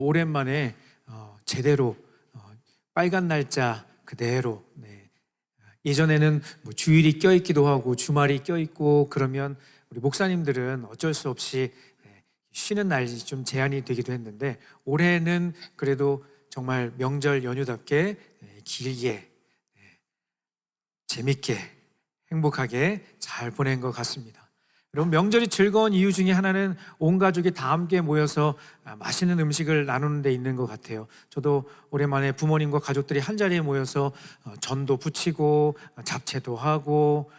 오랜만에 제대로 빨간 날짜 그대로 예전에는 뭐 주일이 껴있기도 하고 주말이 껴있고 그러면 우리 목사님들은 어쩔 수 없이 쉬는 날이 좀 제한이 되기도 했는데 올해는 그래도 정말 명절 연휴답게 길게 재밌게 행복하게 잘 보낸 것 같습니다. 여러분, 명절이 즐거운 이유 중에 하나는 온 가족이 다 함께 모여서 맛있는 음식을 나누는 데 있는 것 같아요. 저도 오랜만에 부모님과 가족들이 한 자리에 모여서 전도 부치고 잡채도 하고,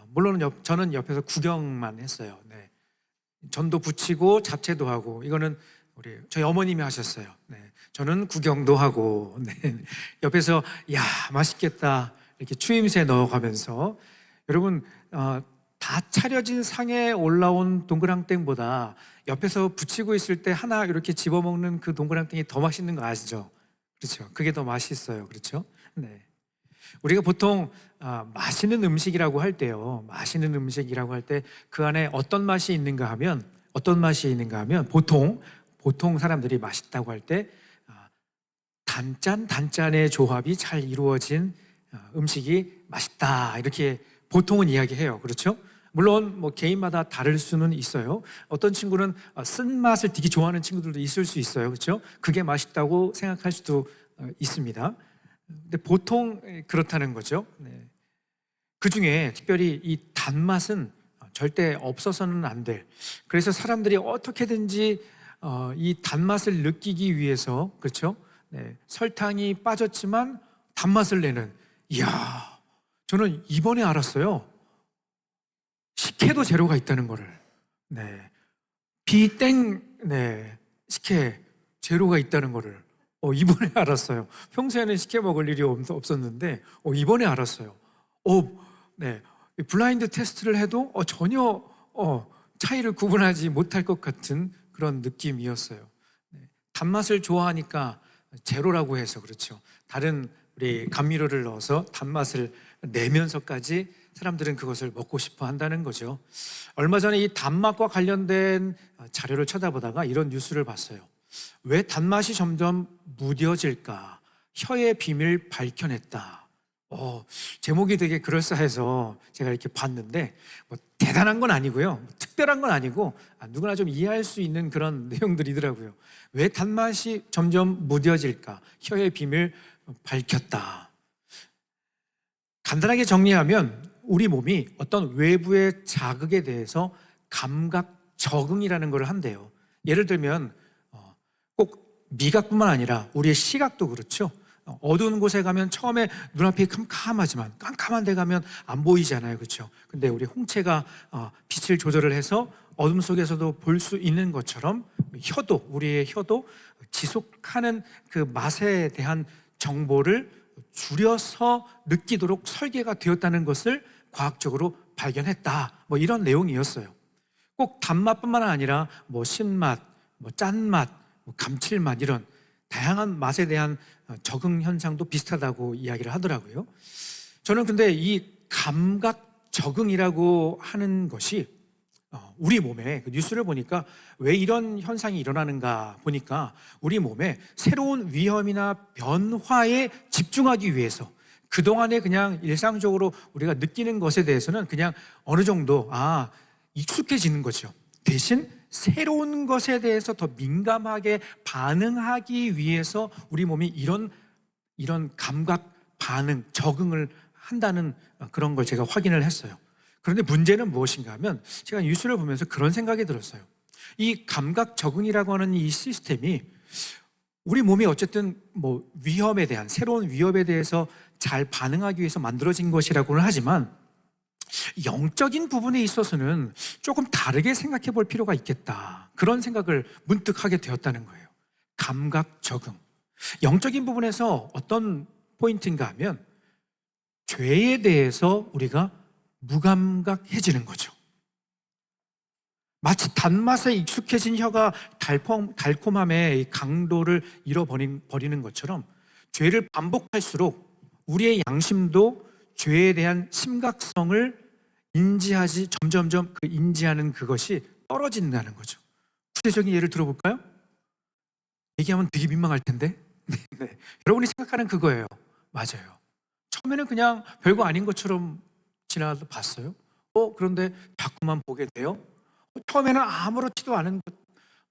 물론 저는 옆에서 구경만 했어요. 네. 전도 부치고 잡채도 하고, 이거는 저희 어머님이 하셨어요. 네. 저는 구경도 하고, 네. 옆에서 야 맛있겠다 이렇게 추임새 넣어가면서. 여러분, 다 차려진 상에 올라온 동그랑땡보다 옆에서 붙이고 있을 때 하나 이렇게 집어먹는 그 동그랑땡이 더 맛있는 거 아시죠? 그렇죠? 그게 더 맛있어요. 그렇죠? 네. 우리가 보통 맛있는 음식이라고 할 때요, 맛있는 음식이라고 할 때 그 안에 어떤 맛이 있는가 하면 보통 사람들이 맛있다고 할 때 단짠의 조합이 잘 이루어진 음식이 맛있다 이렇게 보통은 이야기해요. 그렇죠? 물론 뭐 개인마다 다를 수는 있어요. 어떤 친구는 쓴맛을 되게 좋아하는 친구들도 있을 수 있어요. 그렇죠? 그게 맛있다고 생각할 수도 있습니다. 근데 보통 그렇다는 거죠. 네. 그 중에 특별히 이 단맛은 절대 없어서는 안 될. 그래서 사람들이 어떻게든지 이 단맛을 느끼기 위해서, 그렇죠? 네. 설탕이 빠졌지만 단맛을 내는. 이야, 저는 이번에 알았어요. 식혜도 재료가 있다는 거를. 네. 비땡, 네. 식혜 재료가 있다는 거를 이번에 알았어요. 평소에는 식혜 먹을 일이 없었는데 이번에 알았어요. 네. 블라인드 테스트를 해도 전혀 차이를 구분하지 못할 것 같은 그런 느낌이었어요. 네. 단맛을 좋아하니까 제로라고 해서 그렇죠. 다른 우리 감미료를 넣어서 단맛을 내면서까지 사람들은 그것을 먹고 싶어 한다는 거죠. 얼마 전에 이 단맛과 관련된 자료를 찾아보다가 이런 뉴스를 봤어요. 왜 단맛이 점점 무뎌질까? 혀의 비밀 밝혀냈다. 제목이 되게 그럴싸해서 제가 이렇게 봤는데 뭐 대단한 건 아니고요, 특별한 건 아니고 누구나 좀 이해할 수 있는 그런 내용들이더라고요. 왜 단맛이 점점 무뎌질까? 혀의 비밀 밝혔다. 간단하게 정리하면 우리 몸이 어떤 외부의 자극에 대해서 감각 적응이라는 걸 한대요. 예를 들면 꼭 미각뿐만 아니라 우리의 시각도 그렇죠. 어두운 곳에 가면 처음에 눈앞이 깜깜하지만 깜깜한 데 가면 안 보이잖아요. 그렇죠? 근데 우리 홍채가 빛을 조절을 해서 어둠 속에서도 볼 수 있는 것처럼 우리의 혀도 지속하는 그 맛에 대한 정보를 줄여서 느끼도록 설계가 되었다는 것을 과학적으로 발견했다. 뭐 이런 내용이었어요. 꼭 단맛뿐만 아니라 뭐 신맛, 뭐 짠맛, 뭐 감칠맛 이런 다양한 맛에 대한 적응 현상도 비슷하다고 이야기를 하더라고요. 저는 근데 이 감각 적응이라고 하는 것이 우리 몸에 뉴스를 보니까 왜 이런 현상이 일어나는가 보니까 우리 몸에 새로운 위험이나 변화에 집중하기 위해서 그동안에 그냥 일상적으로 우리가 느끼는 것에 대해서는 그냥 어느 정도 익숙해지는 거죠. 대신 새로운 것에 대해서 더 민감하게 반응하기 위해서 우리 몸이 이런 감각 반응, 적응을 한다는 그런 걸 제가 확인을 했어요. 그런데 문제는 무엇인가 하면 제가 뉴스를 보면서 그런 생각이 들었어요. 이 감각 적응이라고 하는 이 시스템이 우리 몸이 어쨌든 뭐 새로운 위협에 대해서 잘 반응하기 위해서 만들어진 것이라고는 하지만 영적인 부분에 있어서는 조금 다르게 생각해 볼 필요가 있겠다. 그런 생각을 문득 하게 되었다는 거예요. 감각 적응. 영적인 부분에서 어떤 포인트인가 하면 죄에 대해서 우리가 무감각해지는 거죠. 마치 단맛에 익숙해진 혀가 달콤함의 강도를 잃어버리는 것처럼 죄를 반복할수록 우리의 양심도 죄에 대한 심각성을 점점점 인지하는 그것이 떨어진다는 거죠. 구체적인 예를 들어볼까요? 얘기하면 되게 민망할 텐데. 네. 여러분이 생각하는 그거예요. 맞아요. 처음에는 그냥 별거 아닌 것처럼 지나도 봤어요. 그런데 자꾸만 보게 돼요. 처음에는 아무렇지도 않은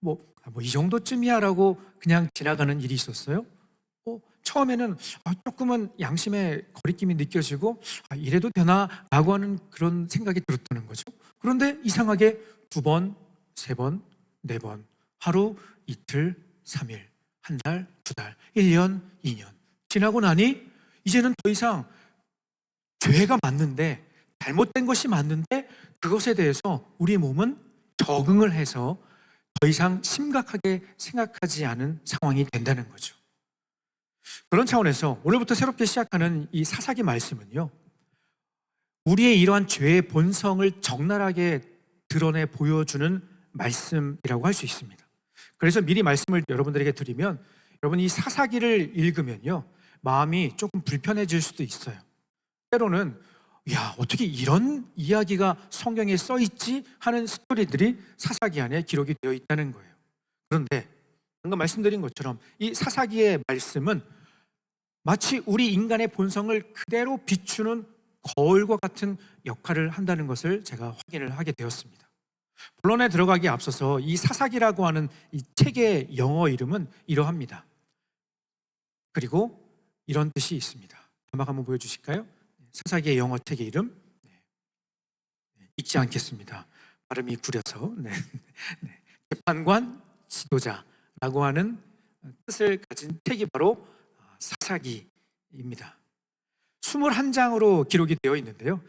것, 이 정도쯤이야라고 그냥 지나가는 일이 있었어요. 처음에는 조금은 양심의 거리낌이 느껴지고 이래도 되나라고 하는 그런 생각이 들었다는 거죠. 그런데 이상하게 2번, 3번, 4번, 하루, 이틀, 3일, 한 달, 2달, 1년, 2년 지나고 나니 이제는 더 이상 죄가 맞는데, 잘못된 것이 맞는데 그것에 대해서 우리 몸은 적응을 해서 더 이상 심각하게 생각하지 않은 상황이 된다는 거죠. 그런 차원에서 오늘부터 새롭게 시작하는 이 사사기 말씀은요, 우리의 이러한 죄의 본성을 적나라하게 드러내 보여주는 말씀이라고 할 수 있습니다. 그래서 미리 말씀을 여러분들에게 드리면, 여러분 이 사사기를 읽으면요, 마음이 조금 불편해질 수도 있어요. 때로는 어떻게 이런 이야기가 성경에 써 있지 하는 스토리들이 사사기 안에 기록이 되어 있다는 거예요. 그런데 방금 말씀드린 것처럼 이 사사기의 말씀은 마치 우리 인간의 본성을 그대로 비추는 거울과 같은 역할을 한다는 것을 제가 확인을 하게 되었습니다. 본론에 들어가기에 앞서서 이 사사기라고 하는 이 책의 영어 이름은 이러합니다. 그리고 이런 뜻이 있습니다. 자막 한번 보여주실까요? 사사기의 영어 책의 이름 잊지 않겠습니다. 발음이 구려서 재판관 지도자라고 하는 뜻을 가진 책이 바로 사사기입니다. 21장으로 기록이 되어 있는데요,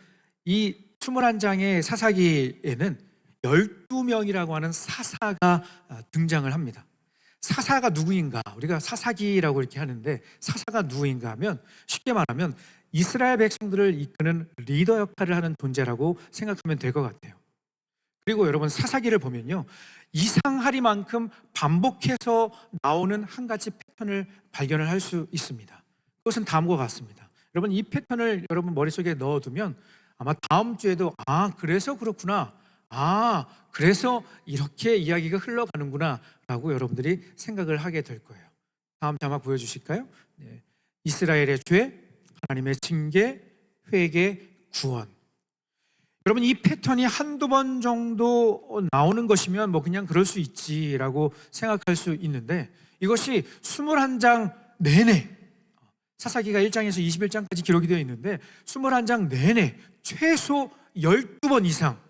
이 21장의 사사기에는 12명이라고 하는 사사가 등장을 합니다. 사사가 누구인가? 우리가 사사기라고 이렇게 하는데, 사사가 누구인가 하면 쉽게 말하면 이스라엘 백성들을 이끄는 리더 역할을 하는 존재라고 생각하면 될 것 같아요. 그리고 여러분 사사기를 보면요, 이상하리만큼 반복해서 나오는 한 가지 패턴을 발견을 할 수 있습니다. 그것은 다음과 같습니다. 여러분 이 패턴을 여러분 머릿속에 넣어두면 아마 다음 주에도 그래서 그렇구나, 그래서 이렇게 이야기가 흘러가는구나 라고 여러분들이 생각을 하게 될 거예요. 다음 자막 보여주실까요? 이스라엘의 죄, 하나님의 징계, 회개, 구원. 여러분 이 패턴이 한두 번 정도 나오는 것이면 그냥 그럴 수 있지라고 생각할 수 있는데, 이것이 21장 내내, 사사기가 1장에서 21장까지 기록이 되어 있는데 21장 내내 최소 12번 이상,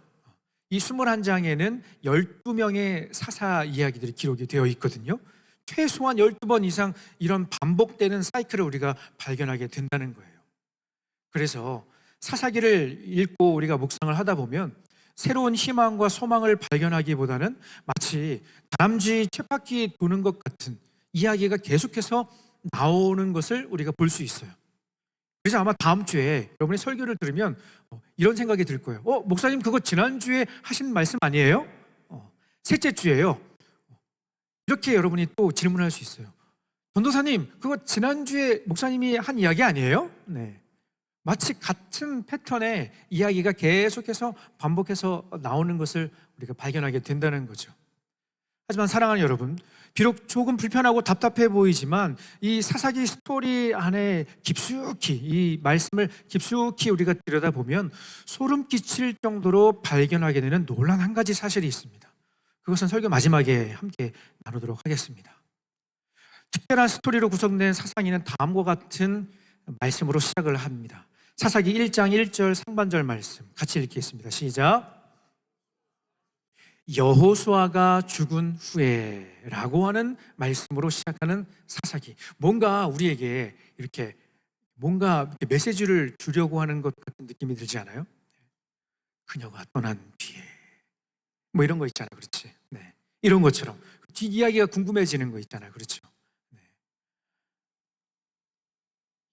이 21장에는 12명의 사사 이야기들이 기록이 되어 있거든요. 최소한 12번 이상 이런 반복되는 사이클을 우리가 발견하게 된다는 거예요. 그래서 사사기를 읽고 우리가 묵상을 하다 보면 새로운 희망과 소망을 발견하기보다는 마치 다람쥐 쳇바퀴 도는 것 같은 이야기가 계속해서 나오는 것을 우리가 볼 수 있어요. 그래서 아마 다음 주에 여러분이 설교를 들으면 이런 생각이 들 거예요. 목사님 그거 지난주에 하신 말씀 아니에요? 셋째 주예요. 이렇게 여러분이 또 질문할 수 있어요. 전도사님 그거 지난주에 목사님이 한 이야기 아니에요? 네. 마치 같은 패턴의 이야기가 계속해서 반복해서 나오는 것을 우리가 발견하게 된다는 거죠. 하지만 사랑하는 여러분, 비록 조금 불편하고 답답해 보이지만 이 사사기 스토리 안에 깊숙이 이 말씀을 깊숙이 우리가 들여다보면 소름 끼칠 정도로 발견하게 되는 놀라운 한 가지 사실이 있습니다. 그것은 설교 마지막에 함께 나누도록 하겠습니다. 특별한 스토리로 구성된 사사기는 다음과 같은 말씀으로 시작을 합니다. 사사기 1장 1절 상반절 말씀 같이 읽겠습니다. 시작. 여호수아가 죽은 후에 라고 하는 말씀으로 시작하는 사사기. 뭔가 우리에게 이렇게 뭔가 메시지를 주려고 하는 것 같은 느낌이 들지 않아요? 그녀가 떠난 뒤에 이런 거 있잖아요. 그렇지? 네. 이런 것처럼 뒷이야기가 궁금해지는 거 있잖아요. 그렇죠? 네.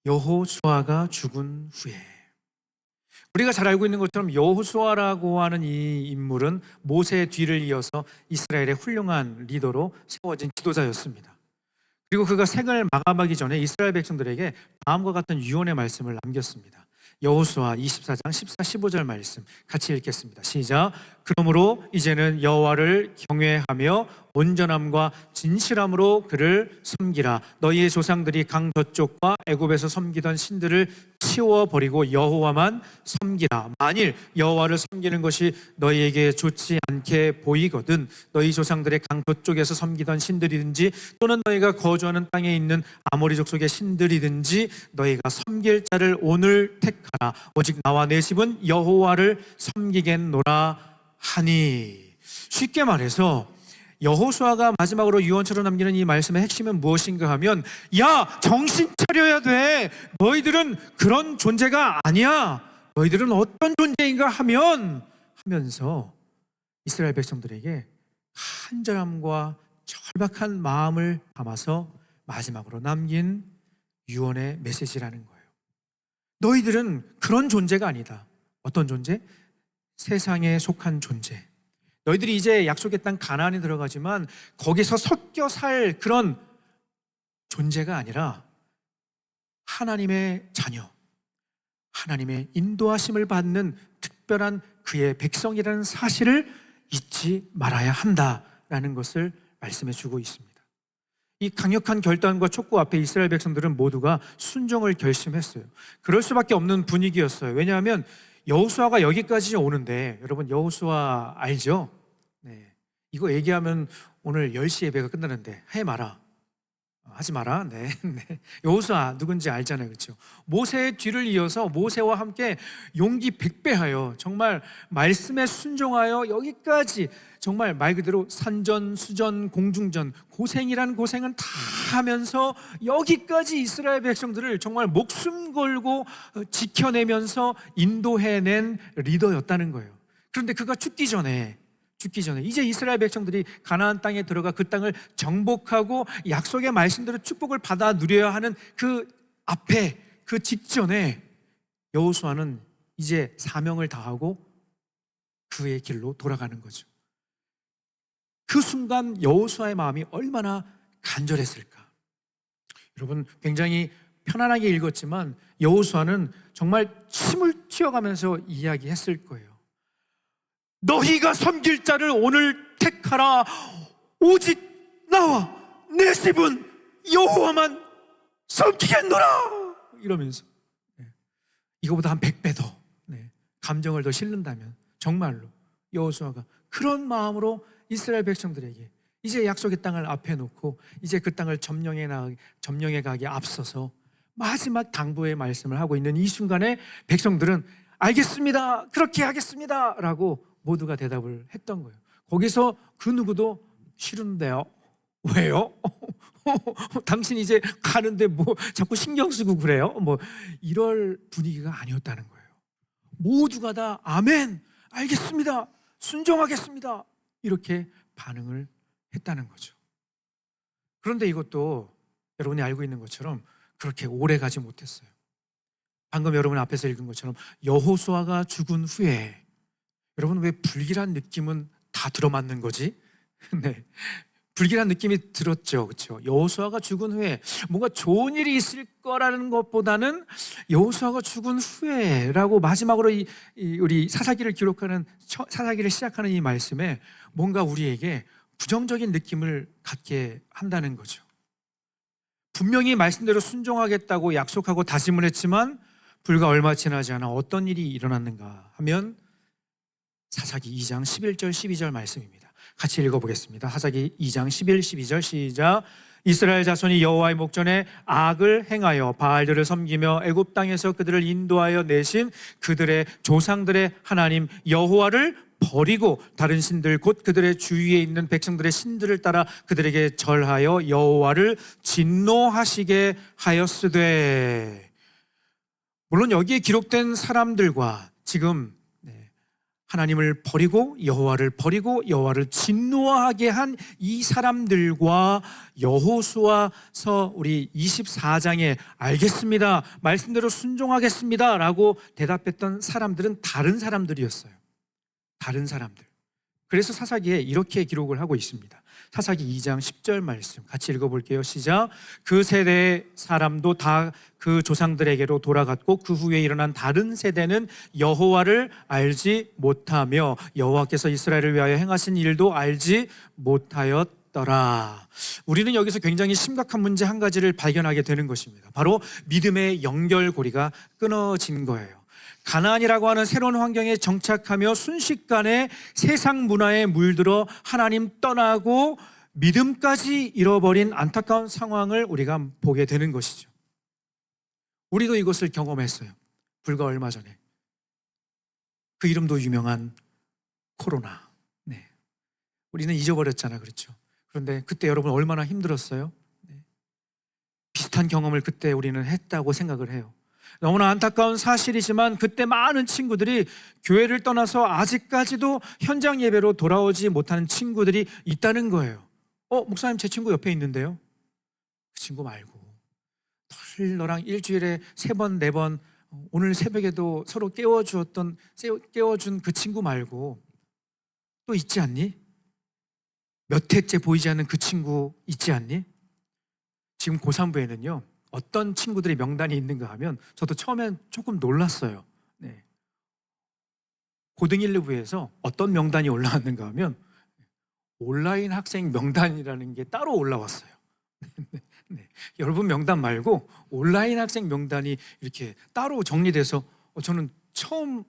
여호수아가 죽은 후에, 우리가 잘 알고 있는 것처럼 여호수아라고 하는 이 인물은 모세의 뒤를 이어서 이스라엘의 훌륭한 리더로 세워진 지도자였습니다. 그리고 그가 생을 마감하기 전에 이스라엘 백성들에게 다음과 같은 유언의 말씀을 남겼습니다. 여호수아 24장 14, 15절 말씀 같이 읽겠습니다. 시작. 그러므로 이제는 여호와를 경외하며 온전함과 진실함으로 그를 섬기라. 너희의 조상들이 강 저쪽과 애굽에서 섬기던 신들을 치워버리고 여호와만 섬기라. 만일 여호와를 섬기는 것이 너희에게 좋지 않게 보이거든 너희 조상들의 강 저쪽에서 섬기던 신들이든지 또는 너희가 거주하는 땅에 있는 아모리 족속의 신들이든지 너희가 섬길 자를 오늘 택하라. 오직 나와 내 집은 여호와를 섬기겠노라 하니. 쉽게 말해서 여호수아가 마지막으로 유언처럼 남기는 이 말씀의 핵심은 무엇인가 하면, 야, 정신 차려야 돼. 너희들은 그런 존재가 아니야. 너희들은 어떤 존재인가 하면서 이스라엘 백성들에게 간절함과 절박한 마음을 담아서 마지막으로 남긴 유언의 메시지라는 거예요. 너희들은 그런 존재가 아니다. 어떤 존재? 세상에 속한 존재. 너희들이 이제 약속의 땅 가나안에 들어가지만 거기서 섞여 살 그런 존재가 아니라 하나님의 자녀, 하나님의 인도하심을 받는 특별한 그의 백성이라는 사실을 잊지 말아야 한다라는 것을 말씀해 주고 있습니다. 이 강력한 결단과 촉구 앞에 이스라엘 백성들은 모두가 순종을 결심했어요. 그럴 수밖에 없는 분위기였어요. 왜냐하면 여호수아가 여기까지 오는데, 여러분 여호수아 알죠? 네. 이거 얘기하면 오늘 10시 예배가 끝나는데 하지 마라. 하지 마라. 네. 네. 여호수아 누군지 알잖아요. 그렇죠? 모세의 뒤를 이어서 모세와 함께 용기 백배하여 정말 말씀에 순종하여 여기까지 정말 말 그대로 산전, 수전, 공중전, 고생이란 고생은 다 하면서 여기까지 이스라엘 백성들을 정말 목숨 걸고 지켜내면서 인도해낸 리더였다는 거예요. 그런데 그가 죽기 전에 이제 이스라엘 백성들이 가나안 땅에 들어가 그 땅을 정복하고 약속의 말씀대로 축복을 받아 누려야 하는 그 앞에, 그 직전에 여호수아는 이제 사명을 다하고 그의 길로 돌아가는 거죠. 그 순간 여호수아의 마음이 얼마나 간절했을까. 여러분 굉장히 편안하게 읽었지만 여호수아는 정말 침을 튀어가면서 이야기했을 거예요. 너희가 섬길 자를 오늘 택하라. 오직 나와 내 집은 여호와만 섬기겠노라. 이러면서 이거보다 한 100배 더 감정을 더 실른다면 정말로 여호수아가 그런 마음으로 이스라엘 백성들에게 이제 약속의 땅을 앞에 놓고 이제 그 땅을 점령해 가기에 앞서서 마지막 당부의 말씀을 하고 있는 이 순간에 백성들은 알겠습니다, 그렇게 하겠습니다 라고 모두가 대답을 했던 거예요. 거기서 그 누구도 싫은데요? 왜요? 당신 이제 가는데 뭐 자꾸 신경 쓰고 그래요? 뭐 이럴 분위기가 아니었다는 거예요. 모두가 다 아멘, 알겠습니다, 순종하겠습니다 이렇게 반응을 했다는 거죠. 그런데 이것도 여러분이 알고 있는 것처럼 그렇게 오래 가지 못했어요. 방금 여러분 앞에서 읽은 것처럼 여호수아가 죽은 후에, 여러분 왜 불길한 느낌은 다 들어맞는 거지? 네, 불길한 느낌이 들었죠, 그렇죠? 여호수아가 죽은 후에 뭔가 좋은 일이 있을 거라는 것보다는 여호수아가 죽은 후에라고 마지막으로 우리 사사기를 기록하는 사사기를 시작하는 이 말씀에 뭔가 우리에게 부정적인 느낌을 갖게 한다는 거죠. 분명히 말씀대로 순종하겠다고 약속하고 다짐을 했지만 불과 얼마 지나지 않아 어떤 일이 일어났는가 하면 사사기 2장 11절 12절 말씀입니다. 같이 읽어보겠습니다. 사사기 2장 11, 12절 시작. 이스라엘 자손이 여호와의 목전에 악을 행하여 바알들을 섬기며 애굽 땅에서 그들을 인도하여 내신 그들의 조상들의 하나님 여호와를 버리고 다른 신들 곧 그들의 주위에 있는 백성들의 신들을 따라 그들에게 절하여 여호와를 진노하시게 하였으되. 물론 여기에 기록된 사람들과 지금 하나님을 버리고 여호와를 진노하게 한 이 사람들과 여호수아서 우리 24장에 알겠습니다, 말씀대로 순종하겠습니다 라고 대답했던 사람들은 다른 사람들이었어요. 다른 사람들. 그래서 사사기에 이렇게 기록을 하고 있습니다. 사사기 2장 10절 말씀 같이 읽어볼게요. 시작. 그 세대의 사람도 다 그 조상들에게로 돌아갔고 그 후에 일어난 다른 세대는 여호와를 알지 못하며 여호와께서 이스라엘을 위하여 행하신 일도 알지 못하였더라. 우리는 여기서 굉장히 심각한 문제 한 가지를 발견하게 되는 것입니다. 바로 믿음의 연결고리가 끊어진 거예요. 가나안이라고 하는 새로운 환경에 정착하며 순식간에 세상 문화에 물들어 하나님 떠나고 믿음까지 잃어버린 안타까운 상황을 우리가 보게 되는 것이죠. 우리도 이것을 경험했어요. 불과 얼마 전에. 그 이름도 유명한 코로나. 네. 우리는 잊어버렸잖아, 그렇죠? 그런데 그때 여러분 얼마나 힘들었어요? 네. 비슷한 경험을 그때 우리는 했다고 생각을 해요. 너무나 안타까운 사실이지만 그때 많은 친구들이 교회를 떠나서 아직까지도 현장 예배로 돌아오지 못하는 친구들이 있다는 거예요. 목사님 제 친구 옆에 있는데요. 그 친구 말고 늘 너랑 일주일에 3번, 4번 오늘 새벽에도 서로 깨워준 그 친구 말고 또 있지 않니? 몇 해째 보이지 않는 그 친구 있지 않니? 지금 고3부에는요 어떤 친구들의 명단이 있는가 하면 저도 처음엔 조금 놀랐어요. 네. 고등 1, 2부에서 어떤 명단이 올라왔는가 하면 온라인 학생 명단이라는 게 따로 올라왔어요. 네. 여러분 명단 말고 온라인 학생 명단이 이렇게 따로 정리돼서 저는 처음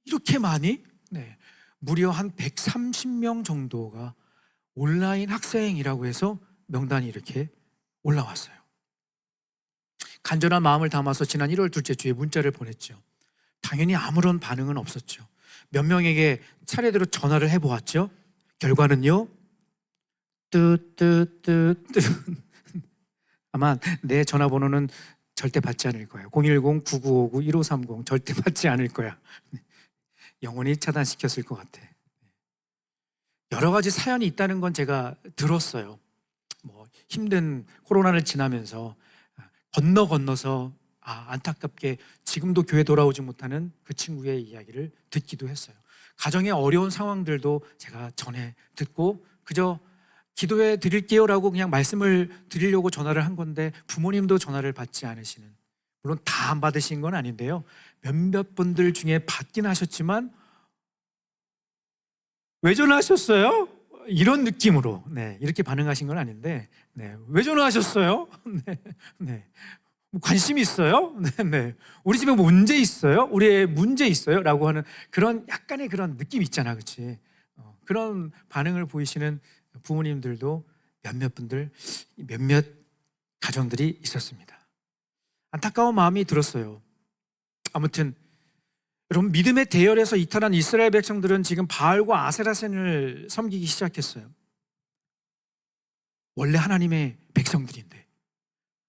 이렇게 많이 네. 무려 한 130명 정도가 온라인 학생이라고 해서 명단이 이렇게 올라왔어요. 간절한 마음을 담아서 지난 1월 둘째 주에 문자를 보냈죠. 당연히 아무런 반응은 없었죠. 몇 명에게 차례대로 전화를 해보았죠. 결과는요. 아마 내 전화번호는 절대 받지 않을 거야. 010-9959-1530 절대 받지 않을 거야. 영원히 차단시켰을 것 같아. 여러 가지 사연이 있다는 건 제가 들었어요. 힘든 코로나를 지나면서 건너서 안타깝게 지금도 교회 돌아오지 못하는 그 친구의 이야기를 듣기도 했어요. 가정의 어려운 상황들도 제가 전해 듣고 그저 기도해 드릴게요라고 그냥 말씀을 드리려고 전화를 한 건데 부모님도 전화를 받지 않으시는, 물론 다 안 받으신 건 아닌데요, 몇몇 분들 중에 받긴 하셨지만 왜 전화하셨어요? 이런 느낌으로 이렇게 반응하신 건 아닌데 왜 전화하셨어요? 뭐 관심 있어요? 우리 집에 문제 있어요? 우리의 문제 있어요? 라고 하는 그런 약간의 그런 느낌 있잖아, 그렇지? 그런 반응을 보이시는 부모님들도 몇몇 가정들이 있었습니다. 안타까운 마음이 들었어요. 아무튼 여러분, 믿음의 대열에서 이탈한 이스라엘 백성들은 지금 바알과 아세라신을 섬기기 시작했어요. 원래 하나님의 백성들인데,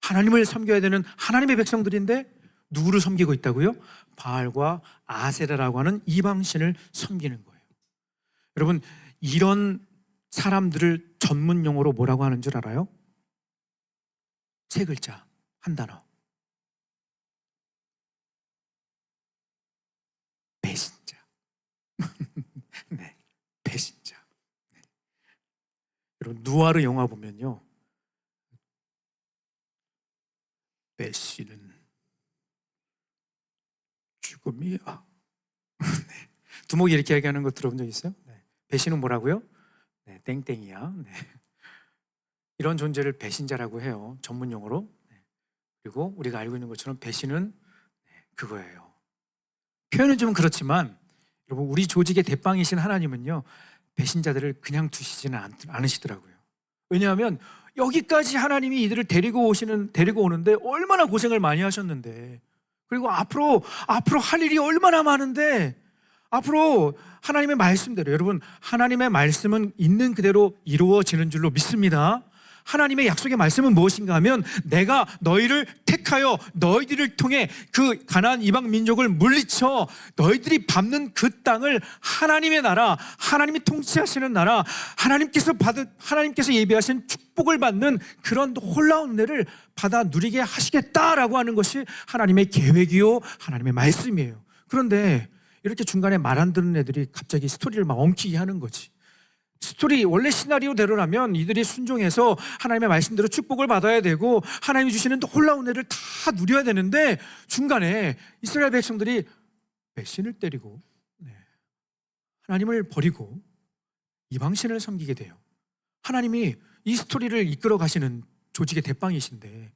하나님을 섬겨야 되는 하나님의 백성들인데 누구를 섬기고 있다고요? 바알과 아세라라고 하는 이방신을 섬기는 거예요. 여러분, 이런 사람들을 전문 용어로 뭐라고 하는 줄 알아요? 3글자, 한 단어. 배신자. 배신자. 여러분, 누아르 영화 보면요, 배신은 죽음이야. 두목이 이렇게 얘기하는 거 들어본 적 있어요? 배신은 뭐라고요? 땡땡이야. 이런 존재를 배신자라고 해요, 전문 용어로. 그리고 우리가 알고 있는 것처럼 배신은 그거예요. 표현은 좀 그렇지만 여러분, 우리 조직의 대빵이신 하나님은요, 배신자들을 그냥 두시지는 않으시더라고요. 왜냐하면 여기까지 하나님이 이들을 데리고 오는데 얼마나 고생을 많이 하셨는데, 그리고 앞으로 할 일이 얼마나 많은데, 앞으로 하나님의 말씀대로, 여러분, 하나님의 말씀은 있는 그대로 이루어지는 줄로 믿습니다. 하나님의 약속의 말씀은 무엇인가 하면, 내가 너희를 택하여 너희들을 통해 그 가나안 이방 민족을 물리쳐 너희들이 밟는 그 땅을 하나님의 나라, 하나님이 통치하시는 나라, 하나님께서 예비하신 축복을 받는 그런 놀라운 은혜를 받아 누리게 하시겠다라고 하는 것이 하나님의 계획이요, 하나님의 말씀이에요. 그런데 이렇게 중간에 말 안 듣는 애들이 갑자기 스토리를 막 엉키게 하는 거지. 스토리 원래 시나리오대로라면 이들이 순종해서 하나님의 말씀대로 축복을 받아야 되고 하나님이 주시는 놀라운 은혜를 다 누려야 되는데 중간에 이스라엘 백성들이 배신을 때리고 하나님을 버리고 이방신을 섬기게 돼요. 하나님이 이 스토리를 이끌어 가시는 조직의 대빵이신데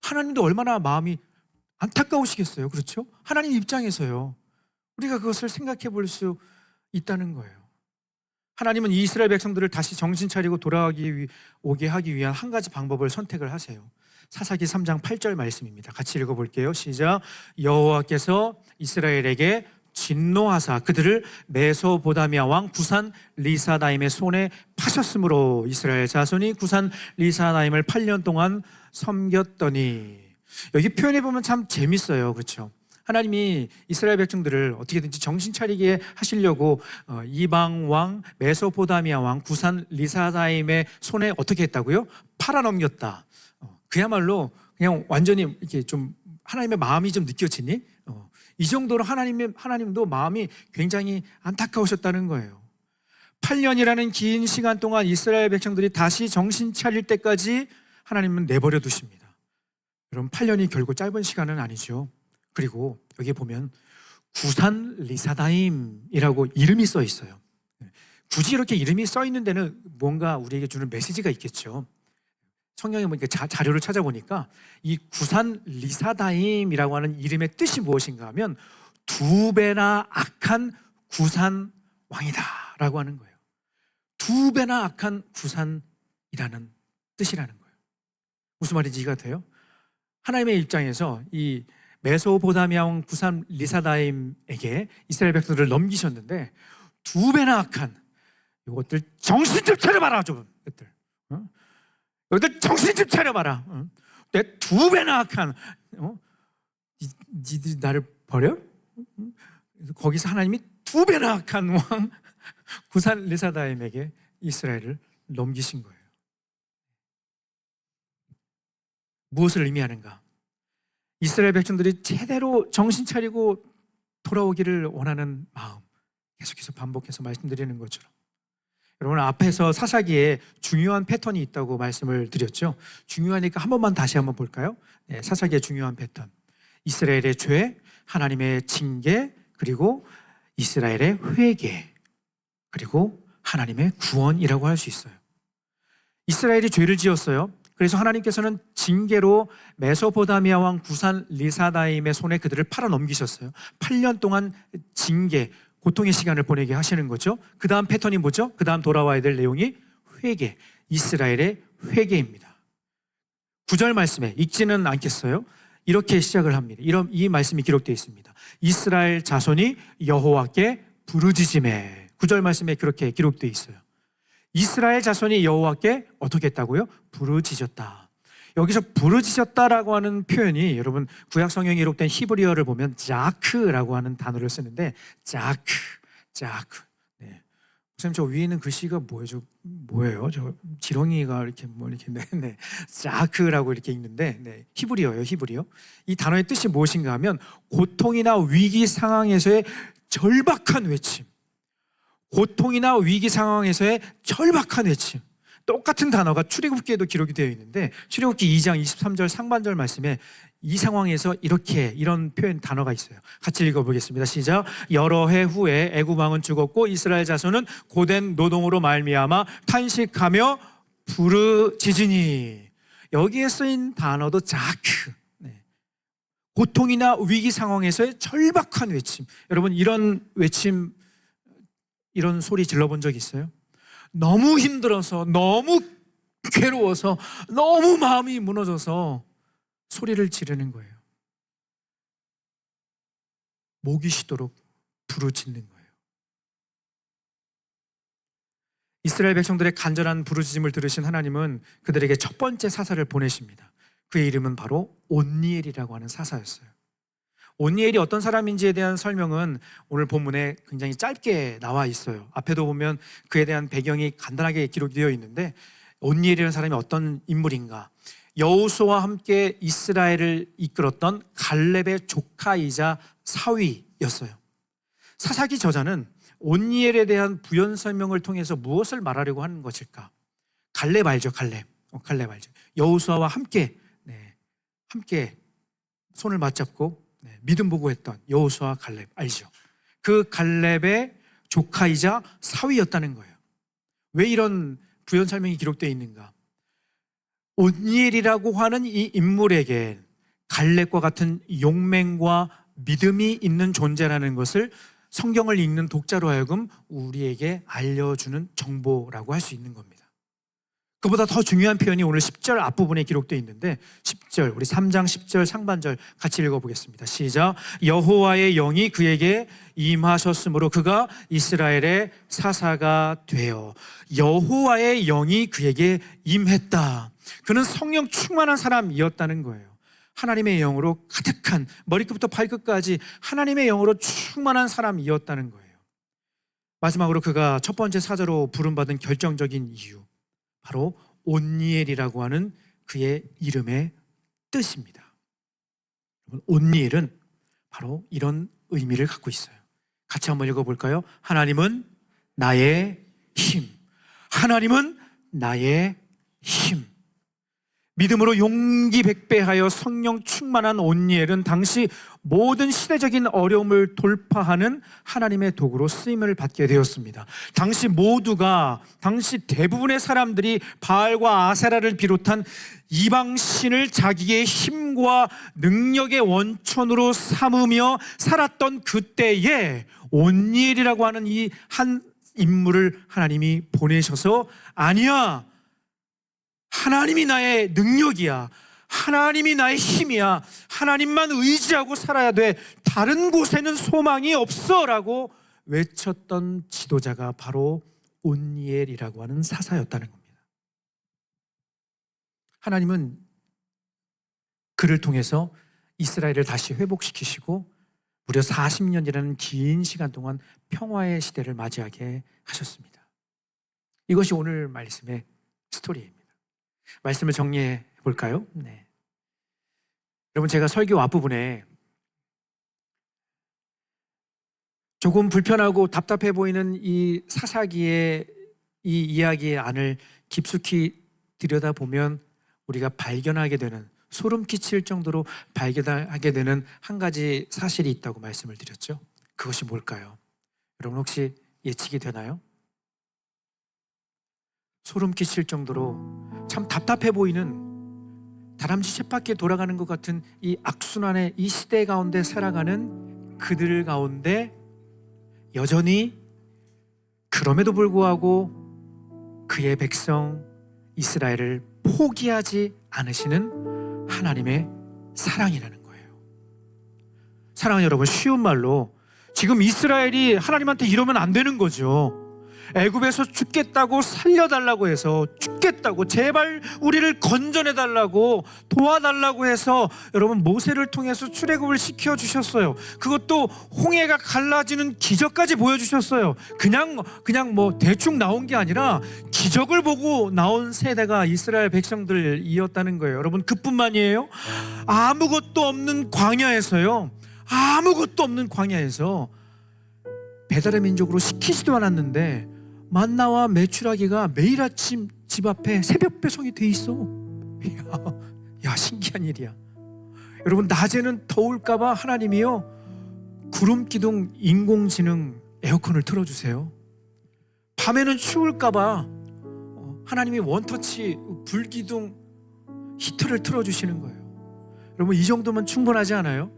하나님도 얼마나 마음이 안타까우시겠어요. 그렇죠? 하나님 입장에서요. 우리가 그것을 생각해 볼 수 있다는 거예요. 하나님은 이 이스라엘 백성들을 다시 정신 차리고 오게 하기 위한 한 가지 방법을 선택을 하세요. 사사기 3장 8절 말씀입니다. 같이 읽어볼게요. 시작. 여호와께서 이스라엘에게 진노하사 그들을 메소보다미아 왕 구산 리사다임의 손에 파셨으므로 이스라엘 자손이 구산 리사다임을 8년 동안 섬겼더니. 여기 표현해 보면 참 재밌어요. 그렇죠? 하나님이 이스라엘 백성들을 어떻게든지 정신 차리게 하시려고 이방 왕 메소포다미아 왕 구산 리사다임의 손에 어떻게 했다고요? 팔아넘겼다. 그야말로 그냥 완전히 이렇게 좀 하나님의 마음이 좀 느껴지니? 이 정도로 하나님도 마음이 굉장히 안타까우셨다는 거예요. 8년이라는 긴 시간 동안 이스라엘 백성들이 다시 정신 차릴 때까지 하나님은 내버려 두십니다. 여러분 8년이 결코 짧은 시간은 아니죠. 그리고 여기 보면 구산 리사다임이라고 이름이 써 있어요. 굳이 이렇게 이름이 써 있는 데는 뭔가 우리에게 주는 메시지가 있겠죠. 성경에 보니까 자료를 찾아보니까 이 구산 리사다임이라고 하는 이름의 뜻이 무엇인가 하면 두 배나 악한 구산 왕이다 라고 하는 거예요. 두 배나 악한 구산이라는 뜻이라는 거예요. 무슨 말인지 이해가 돼요? 하나님의 입장에서 이 메소포다미아 왕 구산 리사다임에게 이스라엘 백성들을 넘기셨는데 두 배나 악한 이것들 정신 좀 차려봐라. 좀 이것들 정신 좀 차려봐라. 내 두 배나 악한 니들이 나를 버려? 그래서 거기서 하나님이 두 배나 악한 왕 구산 리사다임에게 이스라엘을 넘기신 거예요. 무엇을 의미하는가? 이스라엘 백성들이 제대로 정신 차리고 돌아오기를 원하는 마음, 계속해서 반복해서 말씀드리는 것처럼 여러분 앞에서 사사기에 중요한 패턴이 있다고 말씀을 드렸죠. 중요하니까 한 번만 다시 한번 볼까요? 사사기의 중요한 패턴, 이스라엘의 죄, 하나님의 징계, 그리고 이스라엘의 회개, 그리고 하나님의 구원이라고 할 수 있어요. 이스라엘이 죄를 지었어요. 그래서 하나님께서는 징계로 메소포다미아 왕 구산 리사다임의 손에 그들을 팔아 넘기셨어요. 8년 동안 징계, 고통의 시간을 보내게 하시는 거죠. 그 다음 패턴이 뭐죠? 그 다음 돌아와야 될 내용이 회개, 이스라엘의 회개입니다. 9절 말씀에 읽지는 않겠어요. 이렇게 시작을 합니다. 이 말씀이 기록되어 있습니다. 이스라엘 자손이 여호와께 부르짖음에. 9절 말씀에 그렇게 기록되어 있어요. 이스라엘 자손이 여호와께 어떻게 했다고요? 부르짖었다. 여기서 부르짖었다라고 하는 표현이 여러분 구약 성경에 기록된 히브리어를 보면 자크라고 하는 단어를 쓰는데 자크. 네. 선생님 저 위에 있는 글씨가 뭐예요? 저 지렁이가 이렇게 네. 자크라고 이렇게 읽는데 히브리어예요, 히브리어. 이 단어의 뜻이 무엇인가 하면 고통이나 위기 상황에서의 절박한 외침. 고통이나 위기 상황에서의 절박한 외침. 똑같은 단어가 출애굽기에도 기록이 되어 있는데 출애굽기 2장 23절 상반절 말씀에 이 상황에서 이런 표현 단어가 있어요. 같이 읽어보겠습니다. 시작. 여러 해 후에 애굽 왕은 죽었고 이스라엘 자손은 고된 노동으로 말미암아 탄식하며 부르짖으니. 여기에 쓰인 단어도 자크. 고통이나 위기 상황에서의 절박한 외침. 여러분 이런 외침, 이런 소리 질러본 적 있어요? 너무 힘들어서, 너무 괴로워서, 너무 마음이 무너져서 소리를 지르는 거예요. 목이 쉬도록 부르짖는 거예요. 이스라엘 백성들의 간절한 부르짖음을 들으신 하나님은 그들에게 첫 번째 사사를 보내십니다. 그의 이름은 바로 온니엘이라고 하는 사사였어요. 온니엘이 어떤 사람인지에 대한 설명은 오늘 본문에 굉장히 짧게 나와 있어요. 앞에도 보면 그에 대한 배경이 간단하게 기록되어 있는데 온니엘이라는 사람이 어떤 인물인가? 여호수아와 함께 이스라엘을 이끌었던 갈렙의 조카이자 사위였어요. 사사기 저자는 온니엘에 대한 부연 설명을 통해서 무엇을 말하려고 하는 것일까? 갈렙 알죠? 갈렙 알죠? 여호수아와 함께 함께 손을 맞잡고 믿음 보고했던 여호수아 갈렙 알죠? 그 갈렙의 조카이자 사위였다는 거예요. 왜 이런 부연 설명이 기록되어 있는가? 온니엘이라고 하는 이 인물에게 갈렙과 같은 용맹과 믿음이 있는 존재라는 것을 성경을 읽는 독자로 하여금 우리에게 알려주는 정보라고 할 수 있는 겁니다. 그보다 더 중요한 표현이 오늘 10절 앞부분에 기록되어 있는데 10절, 우리 3장 10절 상반절 같이 읽어보겠습니다. 시작. 여호와의 영이 그에게 임하셨으므로 그가 이스라엘의 사사가 되어. 여호와의 영이 그에게 임했다. 그는 성령 충만한 사람이었다는 거예요. 하나님의 영으로 가득한, 머리끝부터 발끝까지 하나님의 영으로 충만한 사람이었다는 거예요. 마지막으로 그가 첫 번째 사자로 부름받은 결정적인 이유, 바로 온니엘이라고 하는 그의 이름의 뜻입니다. 온니엘은 바로 이런 의미를 갖고 있어요. 같이 한번 읽어볼까요? 하나님은 나의 힘. 하나님은 나의 힘. 믿음으로 용기 백배하여 성령 충만한 온니엘은 당시 모든 시대적인 어려움을 돌파하는 하나님의 도구로 쓰임을 받게 되었습니다. 당시 대부분의 사람들이 바알과 아세라를 비롯한 이방신을 자기의 힘과 능력의 원천으로 삼으며 살았던 그때에 온니엘이라고 하는 이 한 인물을 하나님이 보내셔서 아니야, 하나님이 나의 능력이야, 하나님이 나의 힘이야, 하나님만 의지하고 살아야 돼, 다른 곳에는 소망이 없어 라고 외쳤던 지도자가 바로 온니엘이라고 하는 사사였다는 겁니다. 하나님은 그를 통해서 이스라엘을 다시 회복시키시고 무려 40년이라는 긴 시간 동안 평화의 시대를 맞이하게 하셨습니다. 이것이 오늘 말씀의 스토리입니다. 말씀을 정리해 볼까요? 네. 여러분, 제가 설교 앞부분에 조금 불편하고 답답해 보이는 이 사사기의 이 이야기의 안을 깊숙이 들여다보면 우리가 발견하게 되는, 소름 끼칠 정도로 발견하게 되는 한 가지 사실이 있다고 말씀을 드렸죠. 그것이 뭘까요? 여러분, 혹시 예측이 되나요? 소름 끼칠 정도로 참 답답해 보이는, 다람쥐 쳇바퀴 돌아가는 것 같은 이 악순환의 이 시대 가운데 살아가는 그들 가운데 여전히 그럼에도 불구하고 그의 백성 이스라엘을 포기하지 않으시는 하나님의 사랑이라는 거예요. 사랑하는 여러분, 쉬운 말로 지금 이스라엘이 하나님한테 이러면 안 되는 거죠. 애굽에서 죽겠다고 살려달라고 해서, 죽겠다고 제발 우리를 건져내달라고 도와달라고 해서 여러분 모세를 통해서 출애굽을 시켜주셨어요. 그것도 홍해가 갈라지는 기적까지 보여주셨어요. 그냥 뭐 대충 나온 게 아니라 기적을 보고 나온 세대가 이스라엘 백성들이었다는 거예요. 여러분, 그뿐만이에요. 아무것도 없는 광야에서요, 아무것도 없는 광야에서 배달의 민족으로 시키지도 않았는데 만나와 메추라기가 매일 아침 집 앞에 새벽 배송이 돼 있어. 야, 신기한 일이야. 여러분, 낮에는 더울까봐 하나님이요, 구름 기둥 인공지능 에어컨을 틀어주세요. 밤에는 추울까봐 하나님이 원터치 불기둥 히터를 틀어주시는 거예요. 여러분, 이 정도면 충분하지 않아요?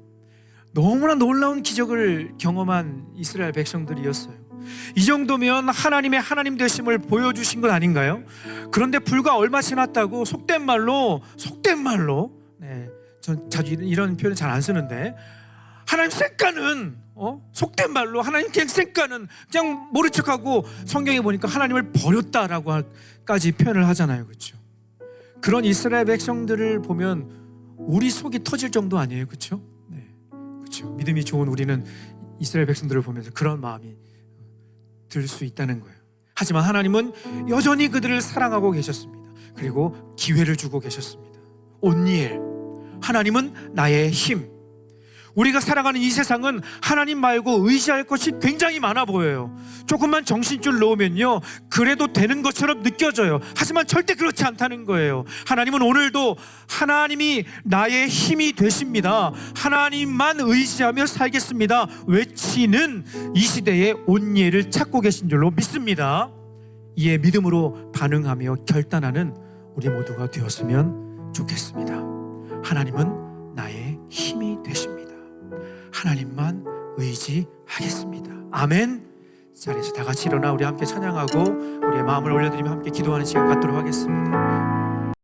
너무나 놀라운 기적을 경험한 이스라엘 백성들이었어요. 이 정도면 하나님의 하나님 되심을 보여주신 것 아닌가요? 그런데 불과 얼마 지났다고 속된 말로 전 자주 이런 표현 잘 안 쓰는데, 하나님 쌩까는 속된 말로 하나님 그냥 쌩까는 그냥 모른 척하고 성경에 보니까 하나님을 버렸다라고까지 표현을 하잖아요. 그렇죠? 그런 이스라엘 백성들을 보면 우리 속이 터질 정도 아니에요. 그렇죠? 그렇죠. 믿음이 좋은 우리는 이스라엘 백성들을 보면서 그런 마음이 들 수 있다는 거예요. 하지만 하나님은 여전히 그들을 사랑하고 계셨습니다. 그리고 기회를 주고 계셨습니다. 온니엘, 하나님은 나의 힘. 우리가 살아가는 이 세상은 하나님 말고 의지할 것이 굉장히 많아 보여요. 조금만 정신줄 놓으면요, 그래도 되는 것처럼 느껴져요. 하지만 절대 그렇지 않다는 거예요. 하나님은 오늘도 하나님이 나의 힘이 되십니다, 하나님만 의지하며 살겠습니다 외치는 이 시대의 온예를 찾고 계신 줄로 믿습니다. 이에 믿음으로 반응하며 결단하는 우리 모두가 되었으면 좋겠습니다. 하나님은 나의 힘이 되십니다. 하나님만 의지하겠습니다. 아멘. 자리에서 다 같이 일어나 우리 함께 찬양하고 우리의 마음을 올려드리며 함께 기도하는 시간 갖도록 하겠습니다.